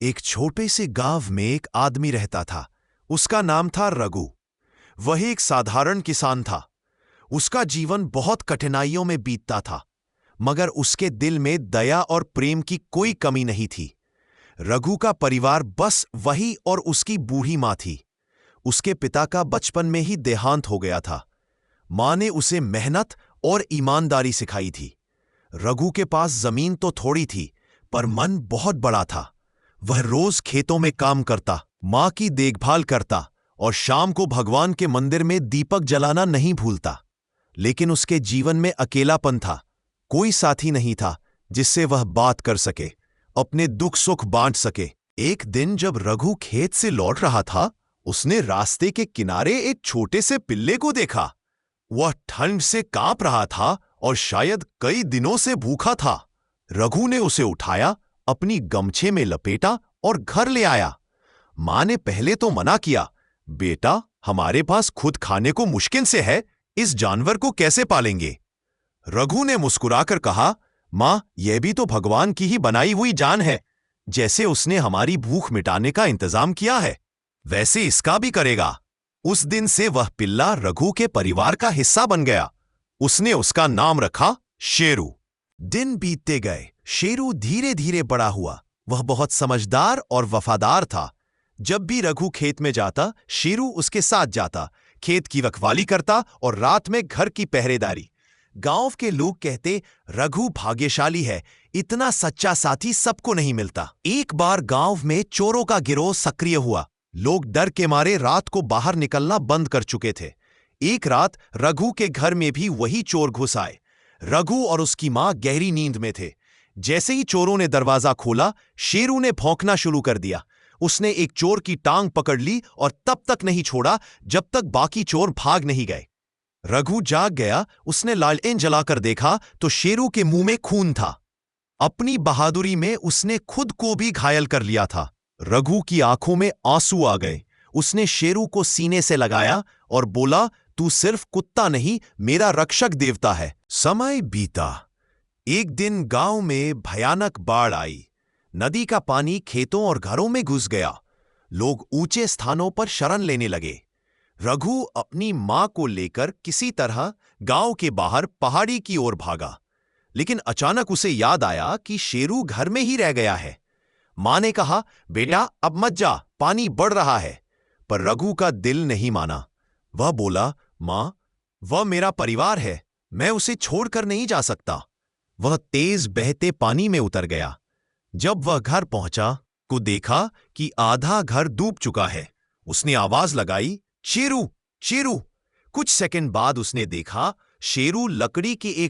एक छोटे से गांव में एक आदमी रहता था। उसका नाम था रघु। वह एक साधारण किसान था। उसका जीवन बहुत कठिनाइयों में बीतता था, मगर उसके दिल में दया और प्रेम की कोई कमी नहीं थी। रघु का परिवार बस वही और उसकी बूढ़ी माँ थी। उसके पिता का बचपन में ही देहांत हो गया था। माँ ने उसे मेहनत और ईमानदारी सिखाई थी। रघु के पास जमीन तो थोड़ी थी, पर मन बहुत बड़ा था। वह रोज खेतों में काम करता, माँ की देखभाल करता और शाम को भगवान के मंदिर में दीपक जलाना नहीं भूलता। लेकिन उसके जीवन में अकेलापन था। कोई साथी नहीं था जिससे वह बात कर सके, अपने दुख सुख बांट सके। एक दिन जब रघु खेत से लौट रहा था, उसने रास्ते के किनारे एक छोटे से पिल्ले को देखा। वह ठंड से कांप रहा था और शायद कई दिनों से भूखा था। रघु ने उसे उठाया, अपनी गमछे में लपेटा और घर ले आया। मां ने पहले तो मना किया, बेटा, हमारे पास खुद खाने को मुश्किल से है, इस जानवर को कैसे पालेंगे। रघु ने मुस्कुराकर कहा, मां, यह भी तो भगवान की ही बनाई हुई जान है। जैसे उसने हमारी भूख मिटाने का इंतजाम किया है, वैसे इसका भी करेगा। उस दिन से वह पिल्ला रघु के परिवार का हिस्सा बन गया। उसने उसका नाम रखा शेरू। दिन बीतते गए, शेरू धीरे धीरे बड़ा हुआ। वह बहुत समझदार और वफादार था। जब भी रघु खेत में जाता, शेरू उसके साथ जाता, खेत की रखवाली करता और रात में घर की पहरेदारी। गांव के लोग कहते, रघु भाग्यशाली है, इतना सच्चा साथी सबको नहीं मिलता। एक बार गांव में चोरों का गिरोह सक्रिय हुआ। लोग डर के मारे रात को बाहर निकलना बंद कर चुके थे। एक रात रघु के घर में भी वही चोर घुस आए। रघु और उसकी मां गहरी नींद में थे। जैसे ही चोरों ने दरवाजा खोला, शेरू ने भौंकना शुरू कर दिया। उसने एक चोर की टांग पकड़ ली और तब तक नहीं छोड़ा जब तक बाकी चोर भाग नहीं गए। रघु जाग गया। उसने लालटेन जलाकर देखा तो शेरू के मुंह में खून था। अपनी बहादुरी में उसने खुद को भी घायल कर लिया था। रघु की आंखों में आंसू आ गए। उसने शेरू को सीने से लगाया और बोला, तू सिर्फ कुत्ता नहीं, मेरा रक्षक देवता है। समय बीता। एक दिन गांव में भयानक बाढ़ आई। नदी का पानी खेतों और घरों में घुस गया। लोग ऊंचे स्थानों पर शरण लेने लगे। रघु अपनी मां को लेकर किसी तरह गांव के बाहर पहाड़ी की ओर भागा। लेकिन अचानक उसे याद आया कि शेरू घर में ही रह गया है। मां ने कहा, बेटा, अब मत जा, पानी बढ़ रहा है। पर रघु का दिल नहीं माना। वह बोला, मां, वह मेरा परिवार है, मैं उसे छोड़कर नहीं जा सकता। वह तेज बहते पानी में उतर गया। जब वह घर पहुंचा तो देखा कि आधा घर डूब चुका है। उसने आवाज लगाई, शेरू, शेरू। कुछ सेकंड बाद उसने देखा, शेरू लकड़ी के एक